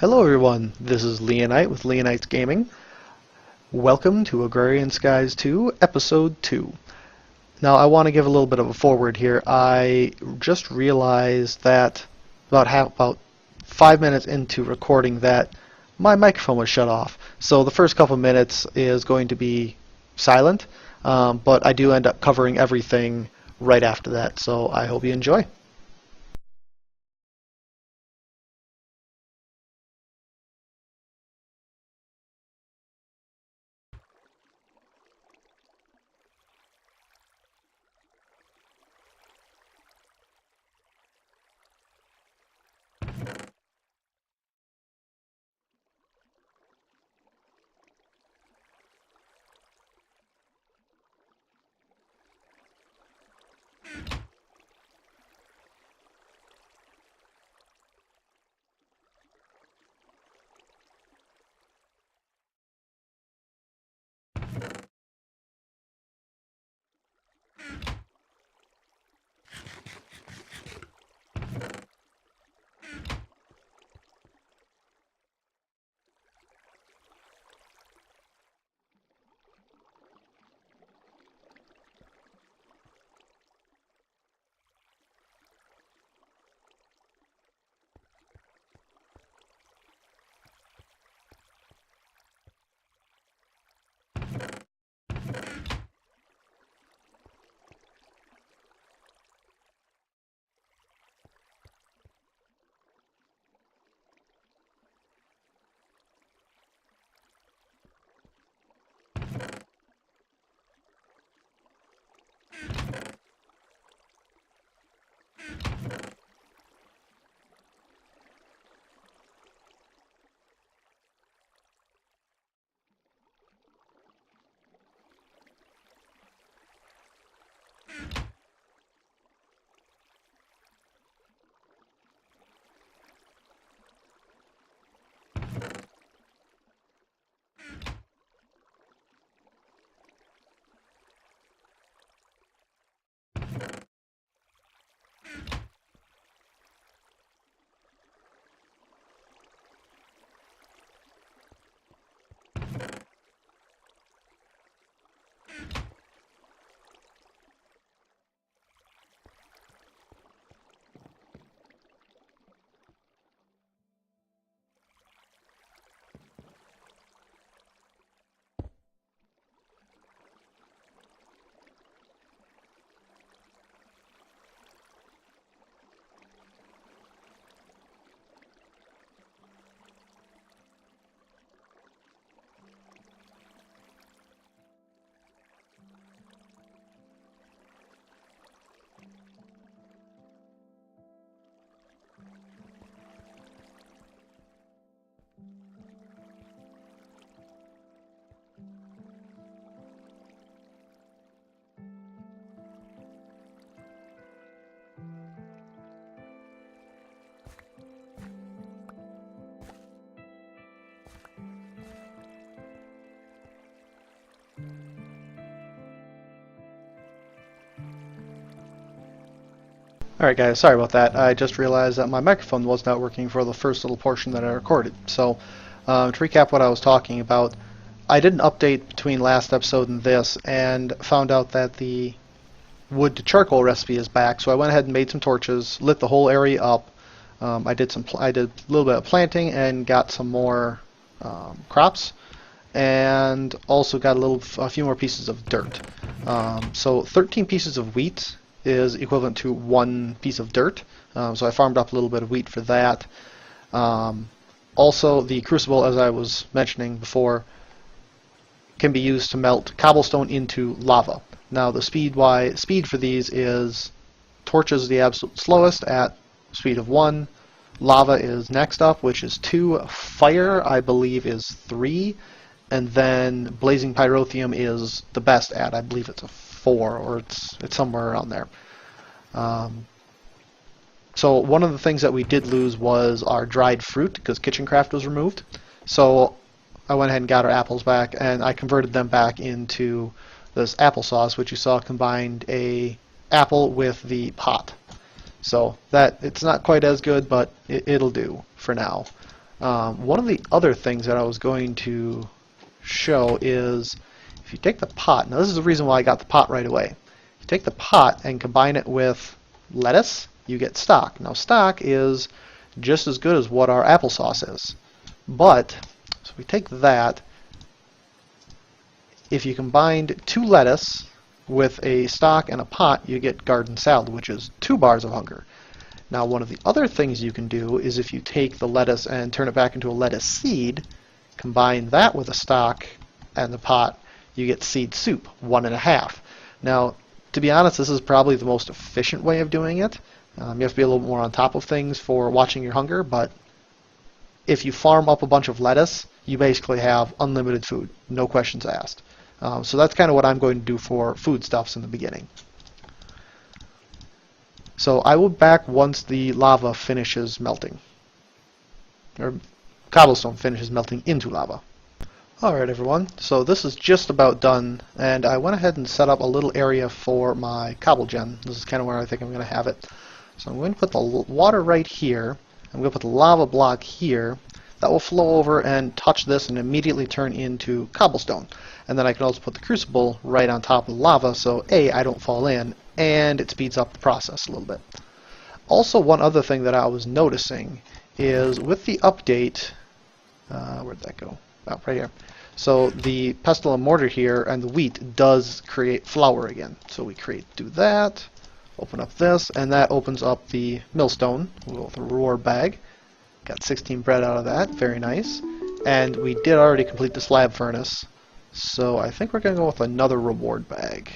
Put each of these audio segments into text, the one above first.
Hello everyone, this is Leonite with Leonite's Gaming. Welcome to Agrarian Skies 2, Episode 2. Now I want to give a little bit of a forward here. I just realized that about 5 minutes into recording that my microphone was shut off. So the first couple minutes is going to be silent, but I do end up covering everything right after that, so I hope you enjoy. Alright guys, sorry about that. I just realized that my microphone was not working for the first little portion that I recorded. So, to recap what I was talking about, I did an update between last episode and this and found out that the wood to charcoal recipe is back. So I went ahead and made some torches, lit the whole area up. I did a little bit of planting and got some more crops, and also got a few more pieces of dirt. So 13 pieces of wheat is equivalent to 1 piece of dirt. So I farmed up a little bit of wheat for that. Also, the crucible, as I was mentioning before, can be used to melt cobblestone into lava. Now the speed for these is torches the absolute slowest at speed of 1. Lava is next up, which is 2. Fire, I believe, is 3. And then blazing pyrotheum is the best at, I believe it's a 4, or it's somewhere around there. So one of the things that we did lose was our dried fruit, because Kitchencraft was removed. So I went ahead and got our apples back, and I converted them back into this applesauce, which you saw combined a apple with the pot. So that it's not quite as good, but it'll do for now. One of the other things that I was going to show is if you take the pot, now this is the reason why I got the pot right away. If you take the pot and combine it with lettuce, you get stock. Now stock is just as good as what our applesauce is. But, so we take that, if you combined 2 lettuce with a stock and a pot, you get garden salad, which is 2 bars of hunger. Now one of the other things you can do is if you take the lettuce and turn it back into a lettuce seed, combine that with a stock and the pot, you get seed soup, 1.5. Now, to be honest, this is probably the most efficient way of doing it. You have to be a little more on top of things for watching your hunger, but if you farm up a bunch of lettuce, you basically have unlimited food, no questions asked. So that's kind of what I'm going to do for foodstuffs in the beginning. So I will be back once the lava finishes melting, or cobblestone finishes melting into lava. Alright everyone, so this is just about done, and I went ahead and set up a little area for my Cobblegen. This is kind of where I think I'm going to have it. So I'm going to put the water right here. I'm going to put the lava block here. That will flow over and touch this and immediately turn into cobblestone. And then I can also put the crucible right on top of the lava, so A, I don't fall in, and it speeds up the process a little bit. Also, one other thing that I was noticing is with the update, where'd that go? Oh, right here. So the pestle and mortar here and the wheat does create flour again. So we do that, open up this, and that opens up the millstone with a reward bag. Got 16 bread out of that, very nice. And we did already complete the slab furnace, so I think we're going to go with another reward bag.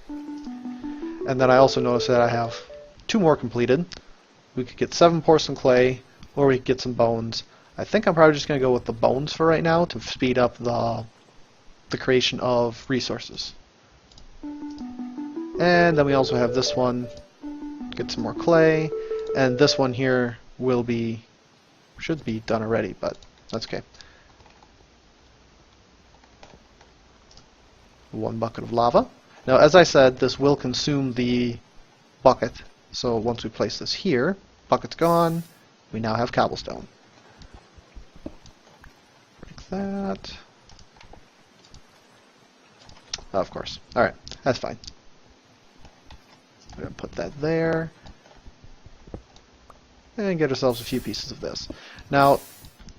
And then I also noticed that I have 2 more completed. We could get 7 porcelain clay, or we could get some bones. I think I'm probably just going to go with the bones for right now to speed up the creation of resources. And then we also have this one, get some more clay, and this one here should be done already, but that's okay. 1 bucket of lava. Now, as I said, this will consume the bucket, so once we place this here, bucket's gone, we now have cobblestone. Break that. Oh, of course. Alright, that's fine. We're going to put that there. And get ourselves a few pieces of this. Now,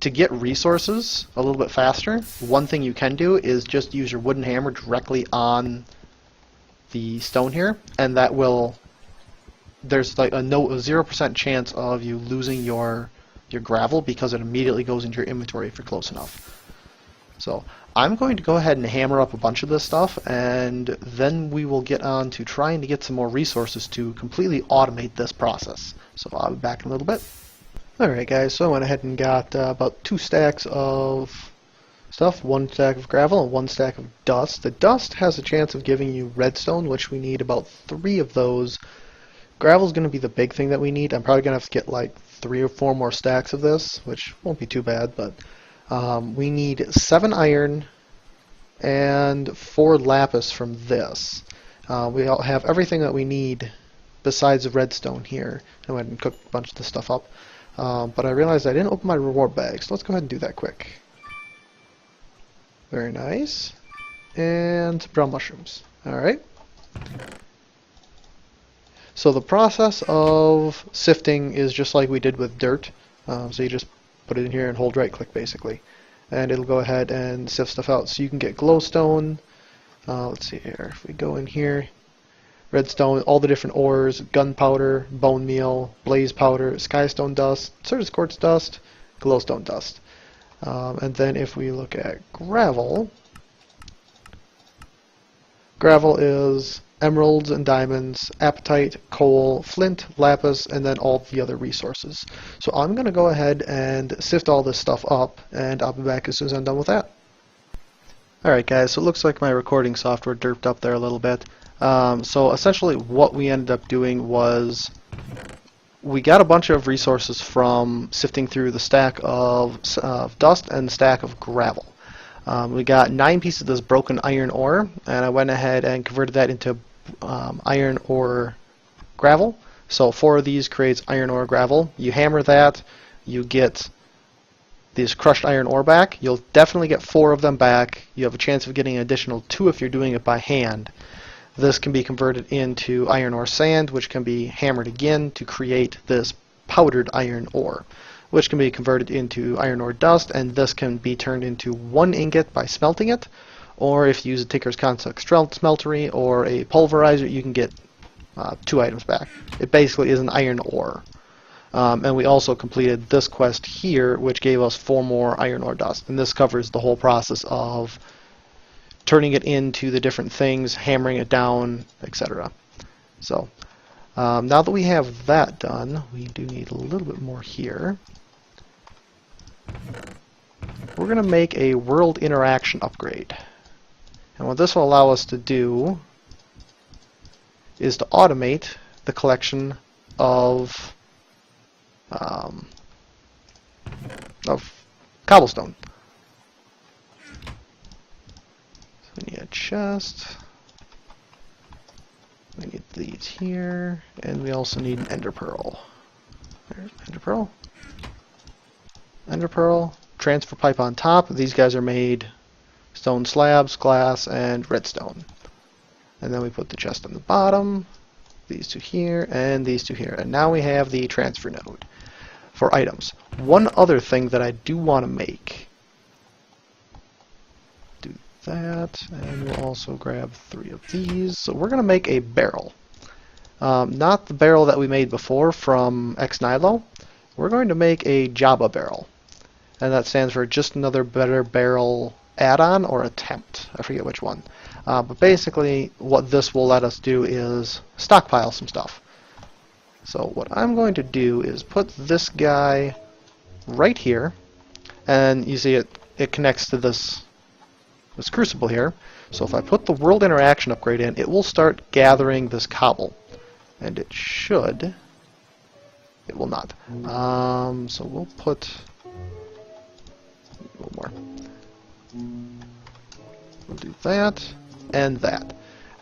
to get resources a little bit faster, one thing you can do is just use your wooden hammer directly on the stone here, and that will, there's like a 0% chance of you losing your gravel because it immediately goes into your inventory if you're close enough. So I'm going to go ahead and hammer up a bunch of this stuff, and then we will get on to trying to get some more resources to completely automate this process. So I'll be back in a little bit. Alright guys, so I went ahead and got about 2 stacks of stuff, 1 stack of gravel and 1 stack of dust. The dust has a chance of giving you redstone, which we need about 3 of those. Gravel is going to be the big thing that we need. I'm probably going to have to get like 3 or 4 more stacks of this, which won't be too bad, but we need 7 iron and 4 lapis from this. We all have everything that we need besides the redstone here. I went and cooked a bunch of this stuff up. But I realized I didn't open my reward bag, so let's go ahead and do that quick. Very nice. And brown mushrooms. Alright. So the process of sifting is just like we did with dirt. So you just put it in here and hold right click basically. And it'll go ahead and sift stuff out. So you can get glowstone. Let's see here. If we go in here, redstone, all the different ores, gunpowder, bone meal, blaze powder, skystone dust, Certus quartz dust, glowstone dust. And then if we look at gravel, gravel is emeralds and diamonds, apatite, coal, flint, lapis, and then all the other resources. So I'm going to go ahead and sift all this stuff up, and I'll be back as soon as I'm done with that. Alright guys, so it looks like my recording software derped up there a little bit. So essentially what we ended up doing was we got a bunch of resources from sifting through the stack of dust and the stack of gravel. We got 9 pieces of this broken iron ore, and I went ahead and converted that into iron ore gravel. So 4 of these creates iron ore gravel. You hammer that, you get these crushed iron ore back. You'll definitely get 4 of them back. You have a chance of getting an additional 2 if you're doing it by hand. This can be converted into iron ore sand, which can be hammered again to create this powdered iron ore, which can be converted into iron ore dust, and this can be turned into 1 ingot by smelting it, or if you use a Tinker's Construct smeltery or a pulverizer, you can get 2 items back. It basically is an iron ore. And we also completed this quest here, which gave us 4 more iron ore dust, and this covers the whole process of turning it into the different things, hammering it down, etc. So now that we have that done, we do need a little bit more here. We're going to make a world interaction upgrade. And what this will allow us to do is to automate the collection of cobblestone. So we need a chest. We need these here, and we also need an ender pearl. There's ender pearl. Ender pearl. Transfer pipe on top. These guys are made stone slabs, glass, and redstone. And then we put the chest on the bottom. These 2 here, and these 2 here. And now we have the transfer node for items. One other thing that I do want to make. Do that, and we'll also grab 3 of these. So we're going to make a barrel. Not the barrel that we made before from Ex Nihilo. We're going to make a Jabba barrel. And that stands for just another better barrel add-on or attempt. I forget which one. But basically what this will let us do is stockpile some stuff. So what I'm going to do is put this guy right here, and you see it connects to this crucible here. So if I put the world interaction upgrade in, it will start gathering this cobble. And it should. It will not. So we'll put a little more. We'll do that and that.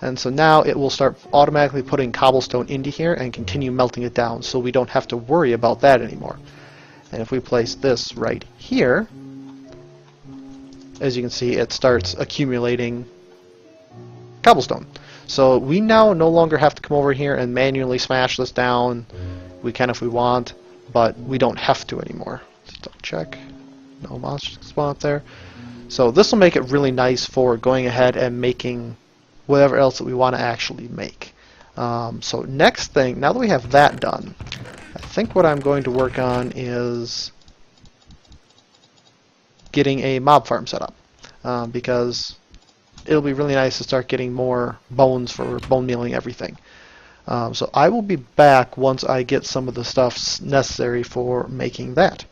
And so now it will start automatically putting cobblestone into here and continue melting it down, so we don't have to worry about that anymore. And if we place this right here, as you can see, it starts accumulating cobblestone. So we now no longer have to come over here and manually smash this down. We can if we want, but we don't have to anymore. Let's double check. No monsters spawn up there. So this will make it really nice for going ahead and making whatever else that we want to actually make. So next thing, now that we have that done, I think what I'm going to work on is getting a mob farm set up, because it'll be really nice to start getting more bones for bone mealing everything. So I will be back once I get some of the stuff necessary for making that.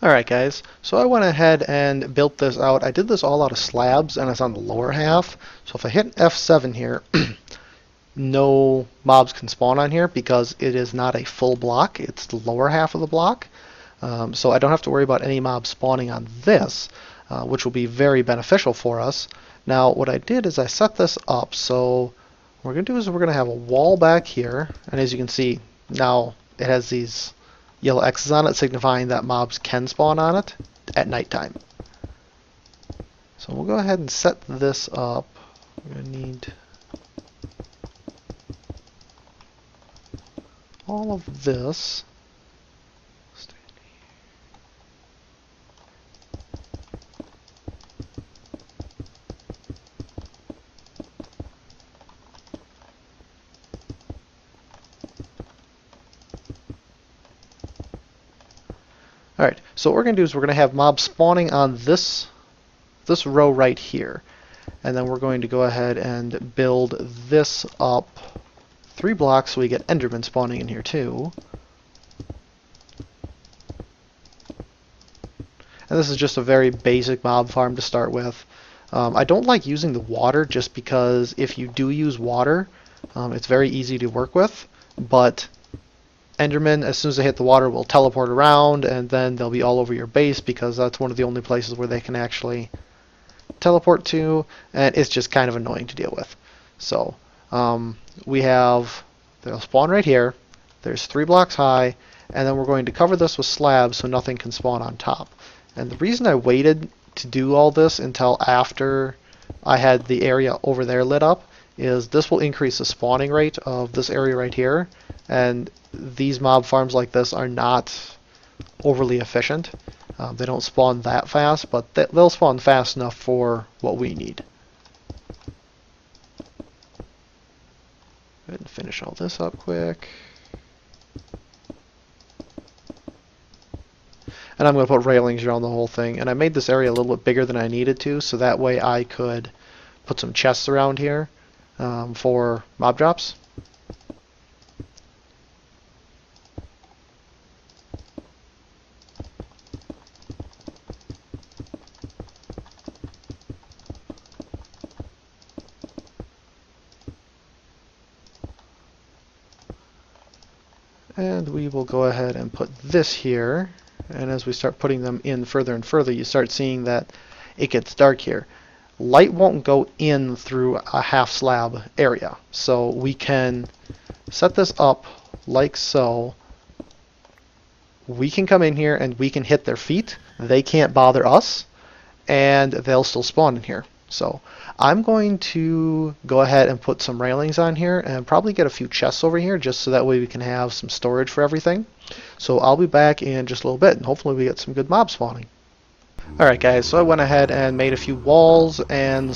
Alright guys, so I went ahead and built this out. I did this all out of slabs, and it's on the lower half. So if I hit F7 here, no mobs can spawn on here because it is not a full block. It's the lower half of the block. So I don't have to worry about any mobs spawning on this, which will be very beneficial for us. Now what I did is I set this up, so what we're going to do is we're going to have a wall back here, and as you can see now it has these yellow X's on it signifying that mobs can spawn on it at nighttime. So we'll go ahead and set this up. We're going to need all of this. Alright, so what we're going to do is we're going to have mobs spawning on this row right here. And then we're going to go ahead and build this up 3 blocks so we get Endermen spawning in here too. And this is just a very basic mob farm to start with. I don't like using the water just because if you do use water, it's very easy to work with, but Endermen, as soon as they hit the water, will teleport around, and then they'll be all over your base because that's one of the only places where they can actually teleport to, and it's just kind of annoying to deal with. So they'll spawn right here. There's 3 blocks high, and then we're going to cover this with slabs so nothing can spawn on top. And the reason I waited to do all this until after I had the area over there lit up is this will increase the spawning rate of this area right here, and these mob farms like this are not overly efficient. They don't spawn that fast, but they'll spawn fast enough for what we need. Go ahead and finish all this up quick. And I'm going to put railings around the whole thing. And I made this area a little bit bigger than I needed to, so that way I could put some chests around here for mob drops. And we will go ahead and put this here. And as we start putting them in further and further, you start seeing that it gets dark here. Light won't go in through a half slab area. So we can set this up like so. We can come in here and we can hit their feet. They can't bother us, and they'll still spawn in here. So I'm going to go ahead and put some railings on here and probably get a few chests over here just so that way we can have some storage for everything. So I'll be back in just a little bit and hopefully we get some good mob spawning. Alright guys, so I went ahead and made a few walls and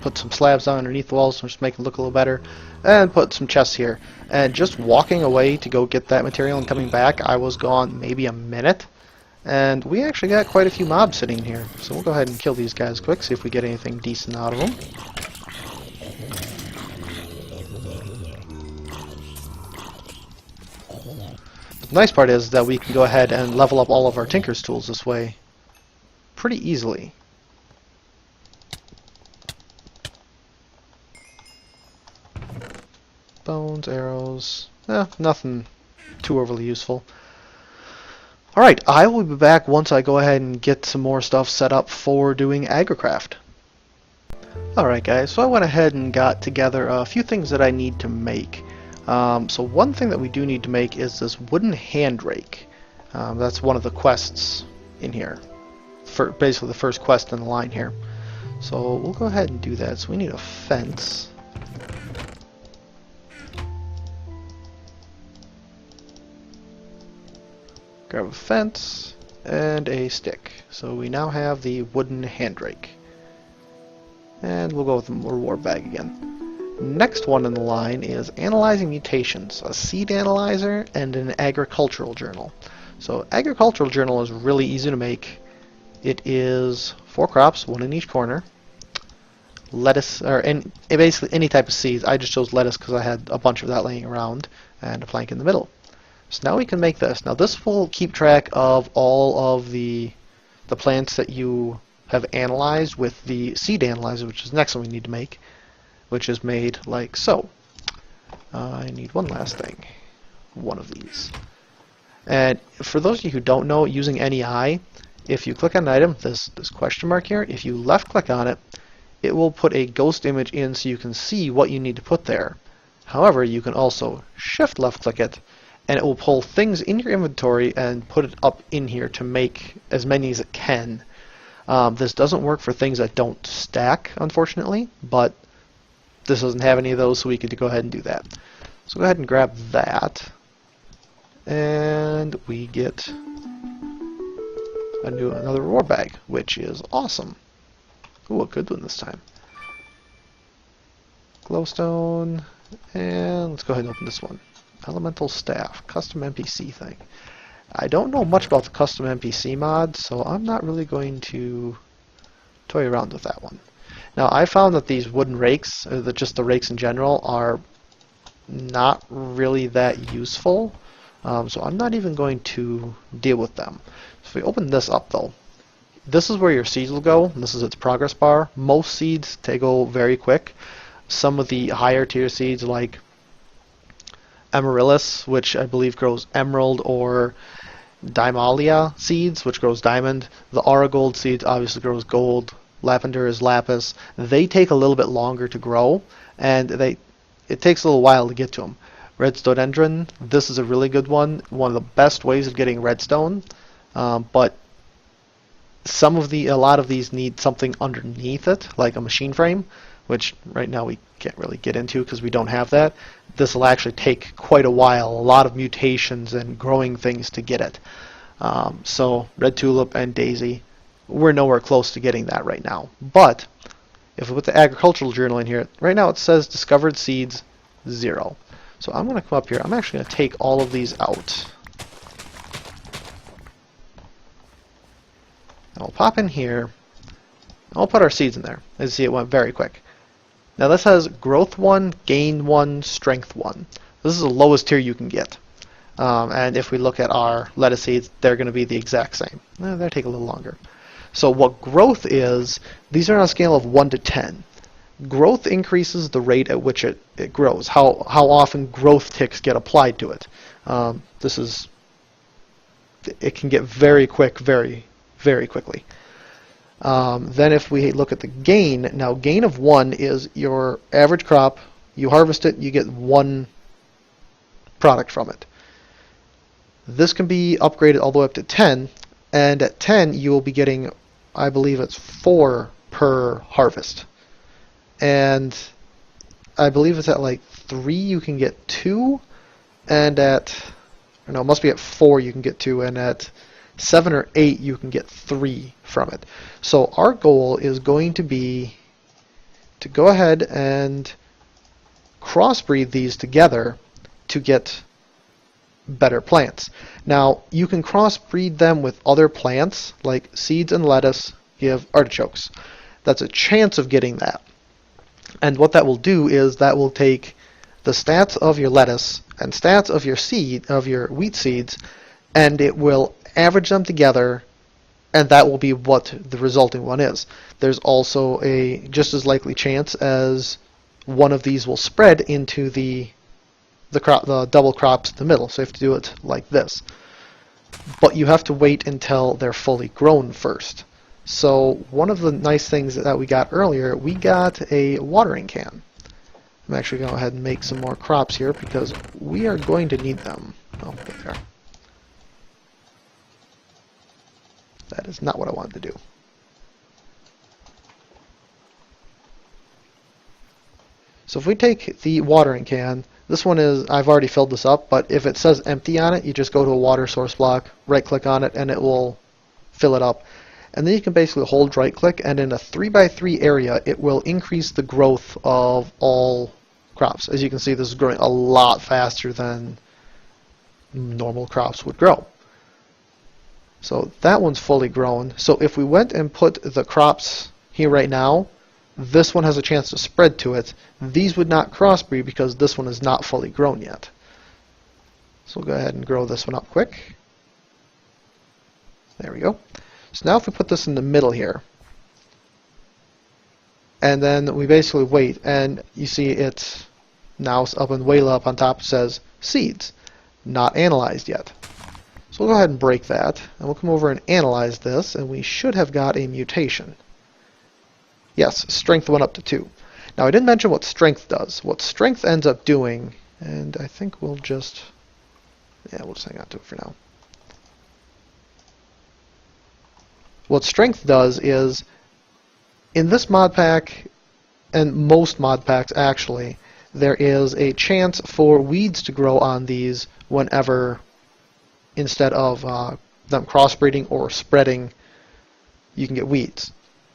put some slabs down underneath the walls to just make it look a little better, and put some chests here. And just walking away to go get that material and coming back, I was gone maybe a minute. And we actually got quite a few mobs sitting here. So we'll go ahead and kill these guys quick, see if we get anything decent out of them. The nice part is that we can go ahead and level up all of our Tinker's tools this way pretty easily. Bones, arrows, nothing too overly useful. Alright, I will be back once I go ahead and get some more stuff set up for doing Agricraft. Alright guys, so I went ahead and got together a few things that I need to make. So one thing that we do need to make is this wooden hand rake. That's one of the quests in here. Basically the first quest in the line here. So we'll go ahead and do that. So we need a fence. Grab a fence and a stick. So we now have the wooden hand rake. And we'll go with the reward bag again. Next one in the line is analyzing mutations, a seed analyzer and an agricultural journal. So agricultural journal is really easy to make. It is 4 crops, 1 in each corner. Lettuce, basically any type of seeds. I just chose lettuce because I had a bunch of that laying around, and a plank in the middle. So now we can make this. Now this will keep track of all of the plants that you have analyzed with the seed analyzer, which is the next one we need to make, which is made like so. I need one last thing. One of these. And for those of you who don't know, using NEI, if you click on an item, this question mark here, if you left click on it, it will put a ghost image in so you can see what you need to put there. However, you can also shift left click it, and it will pull things in your inventory and put it up in here to make as many as it can. This doesn't work for things that don't stack, unfortunately, but this doesn't have any of those, so we get to go ahead and do that. So go ahead and grab that, and we get another reward bag, which is awesome. Ooh, a good one this time. Glowstone, and let's go ahead and open this one. Elemental Staff, custom NPC thing. I don't know much about the custom NPC mod, so I'm not really going to toy around with that one. Now, I found that these wooden rakes, or just the rakes in general, are not really that useful, so I'm not even going to deal with them. So if we open this up, though, this is where your seeds will go, and this is its progress bar. Most seeds, they go very quick. Some of the higher tier seeds, like Amaryllis, which I believe grows emerald, or Dimalia seeds, which grows diamond. The Aragold seeds obviously grows gold. Lavender is lapis. They take a little bit longer to grow, and it takes a little while to get to them. Redstodendron, this is a really good one of the best ways of getting redstone, but a lot of these need something underneath it, like a machine frame, which right now we can't really get into because we don't have that. This will actually take quite a while, a lot of mutations and growing things to get it. So red tulip and daisy, we're nowhere close to getting that right now. But if we put the agricultural journal in here, right now it says discovered seeds 0. So I'm going to come up here. I'm actually going to take all of these out. I'll pop in here. I'll put our seeds in there. As you see, it went very quick. Now this has growth 1, gain 1, strength 1. This is the lowest tier you can get. And if we look at our lettuce seeds, they're going to be the exact same. They take a little longer. So what growth is, these are on a scale of 1 to 10. Growth increases the rate at which it grows, how often growth ticks get applied to it. It can get very quick, very, very quickly. Then if we look at the gain, now gain of 1 is your average crop. You harvest it, you get 1 product from it. This can be upgraded all the way up to 10, and at 10 you will be getting, I believe it's 4 per harvest. And I believe it's at like 3 you can get 2, and it must be at 4 you can get 2, and at 7 or 8 you can get 3 from it. So our goal is going to be to go ahead and crossbreed these together to get better plants. Now you can crossbreed them with other plants, like seeds and lettuce give artichokes. That's a chance of getting that. And what that will do is that will take the stats of your lettuce and stats of your wheat seeds, and it will average them together, and that will be what the resulting one is. There's also a just as likely chance as one of these will spread into the double crops in the middle. So you have to do it like this. But you have to wait until they're fully grown first. So one of the nice things that we got earlier, we got a watering can. I'm actually going to go ahead and make some more crops here because we are going to need them. Oh, there they are. That is not what I wanted to do. So if we take the watering can, this one is, I've already filled this up, but if it says empty on it, you just go to a water source block, right click on it, and it will fill it up. And then you can basically hold right click, and in a 3x3 area, it will increase the growth of all crops. As you can see, this is growing a lot faster than normal crops would grow. So that one's fully grown. So if we went and put the crops here right now, this one has a chance to spread to it. These would not crossbreed because this one is not fully grown yet. So we'll go ahead and grow this one up quick. There we go. So now if we put this in the middle here, and then we basically wait, and you see it's now up and way up on top, it says seeds, not analyzed yet. So we'll go ahead and break that, and we'll come over and analyze this, and we should have got a mutation. Yes, strength went up to 2. Now I didn't mention what strength does. What strength ends up doing, and I think we'll just hang on to it for now. What strength does is, in this mod pack, and most mod packs actually, there is a chance for weeds to grow on these whenever, instead of them crossbreeding or spreading, you can get weeds.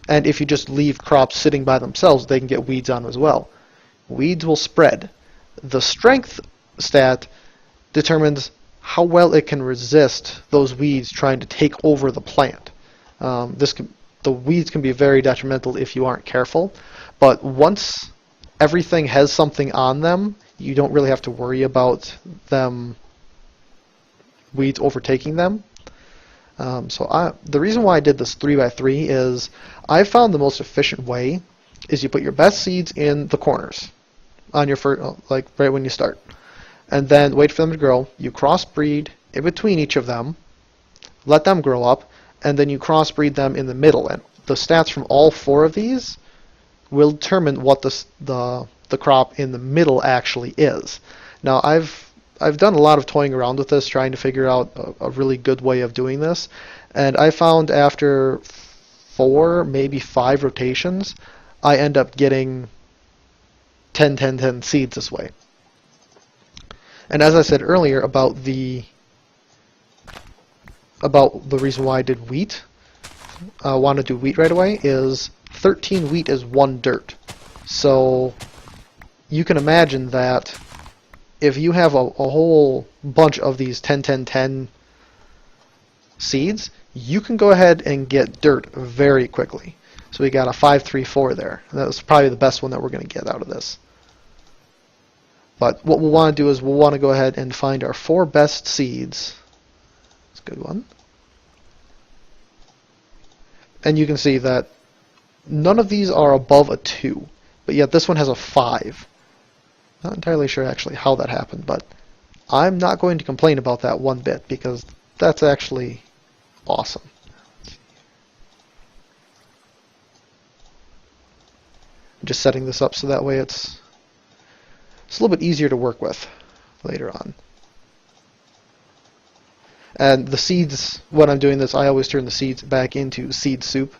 And if you just leave crops sitting by themselves, they can get weeds on as well. Weeds will spread. The strength stat determines how well it can resist those weeds trying to take over the plant. The weeds can be very detrimental if you aren't careful, but once everything has something on them, you don't really have to worry about weeds overtaking them. The reason why I did this 3x3 is I found the most efficient way is you put your best seeds in the corners on your first, like right when you start, and then wait for them to grow. You crossbreed in between each of them, let them grow up, and then you crossbreed them in the middle. And the stats from all 4 of these will determine what the crop in the middle actually is. Now I've done a lot of toying around with this, trying to figure out a really good way of doing this, and I found after 4, maybe 5 rotations, I end up getting 10, 10, 10 seeds this way. And as I said earlier about the reason why I did wheat, want to do wheat right away, is 13 wheat is 1 dirt. So you can imagine that if you have a whole bunch of these 10, 10, 10 seeds, you can go ahead and get dirt very quickly. So we got a 5, 3, 4 there. That was probably the best one that we're going to get out of this. But what we'll want to do is we'll want to go ahead and find our 4 best seeds. That's a good one. And you can see that none of these are above a 2, but yet this one has a 5. Not entirely sure actually how that happened, but I'm not going to complain about that one bit because that's actually awesome. I'm just setting this up so that way it's a little bit easier to work with later on. And the seeds, when I'm doing this, I always turn the seeds back into seed soup.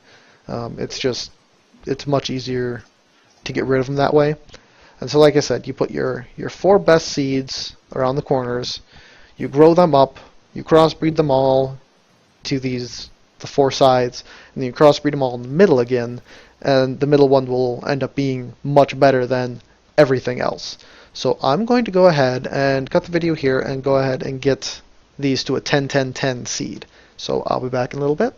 It's much easier to get rid of them that way. And so like I said, you put your 4 best seeds around the corners, you grow them up, you crossbreed them all to the 4 sides, and then you crossbreed them all in the middle again, and the middle one will end up being much better than everything else. So I'm going to go ahead and cut the video here and go ahead and get these to a 10, 10, 10 seed. So I'll be back in a little bit.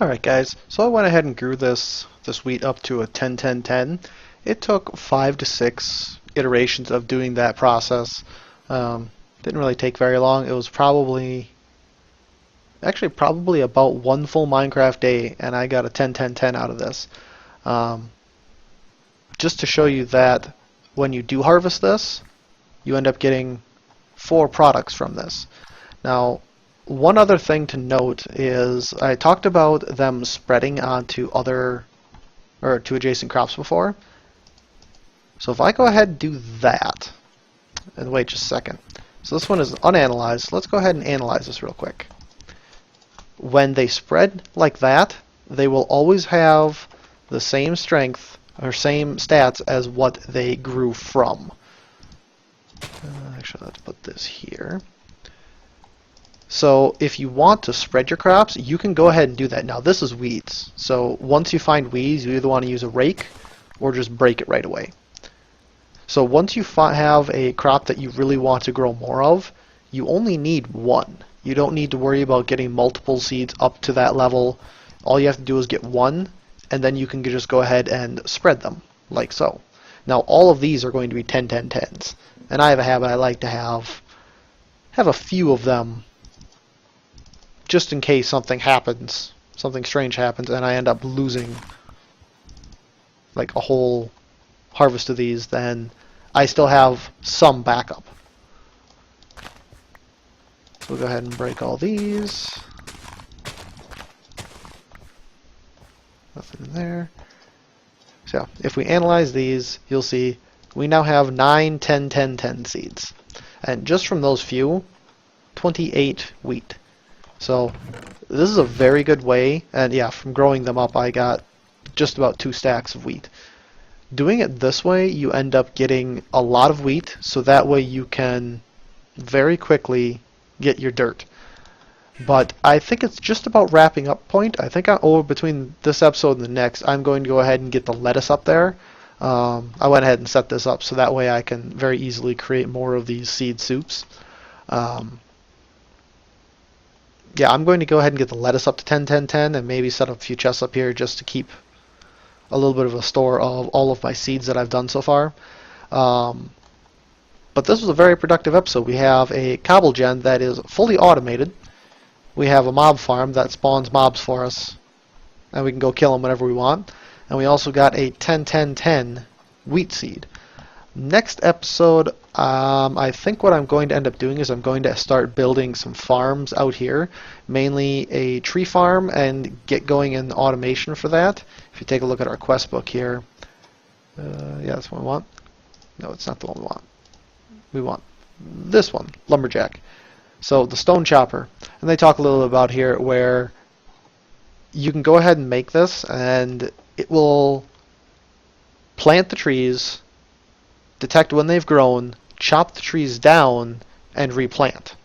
Alright guys, so I went ahead and grew this wheat up to a 10, 10, 10. It took 5 to 6 iterations of doing that process. Didn't really take very long. It was probably about 1 full Minecraft day, and I got a 10, 10, 10 out of this. Just to show you that when you do harvest this, you end up getting 4 products from this. Now, one other thing to note is I talked about them spreading onto to adjacent crops before. So if I go ahead and do that, and wait just a second. So this one is unanalyzed. Let's go ahead and analyze this real quick. When they spread like that, they will always have the same strength or same stats as what they grew from. Actually, let's put this here. So if you want to spread your crops, you can go ahead and do that. Now this is weeds. So once you find weeds, you either want to use a rake or just break it right away. So once you have a crop that you really want to grow more of, you only need 1. You don't need to worry about getting multiple seeds up to that level. All you have to do is get 1, and then you can just go ahead and spread them, like so. Now all of these are going to be 10, 10, 10s. And I have a habit, I like to have a few of them just in case something happens, something strange happens, and I end up losing like a whole harvest of these, then I still have some backup. So we'll go ahead and break all these. Nothing in there. So if we analyze these, you'll see we now have 9, 10, 10, 10 seeds. And just from those few, 28 wheat. So this is a very good way, and yeah, from growing them up I got just about 2 stacks of wheat. Doing it this way, you end up getting a lot of wheat, so that way you can very quickly get your dirt. But I think it's just about wrapping up point. I think between this episode and the next, I'm going to go ahead and get the lettuce up there. I went ahead and set this up so that way I can very easily create more of these seed soups. Yeah, I'm going to go ahead and get the lettuce up to 10, 10, 10, and maybe set up a few chests up here just to keep a little bit of a store of all of my seeds that I've done so far. But this was a very productive episode. We have a Cobblegen that is fully automated. We have a mob farm that spawns mobs for us, and we can go kill them whenever we want. And we also got a 10, 10, 10 wheat seed. Next episode, I think what I'm going to end up doing is I'm going to start building some farms out here, mainly a tree farm, and get going in automation for that. If you take a look at our quest book here, yeah, that's what we want. No, it's not the one we want. We want this one, lumberjack. So the stone chopper. And they talk a little about here where you can go ahead and make this, and it will plant the trees, detect when they've grown, chop the trees down, and replant.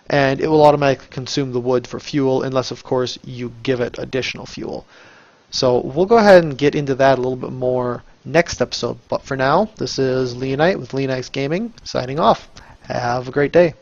And it will automatically consume the wood for fuel, unless, of course, you give it additional fuel. So we'll go ahead and get into that a little bit more next episode. But for now, this is Leonite with Leonite's Gaming, signing off. Have a great day.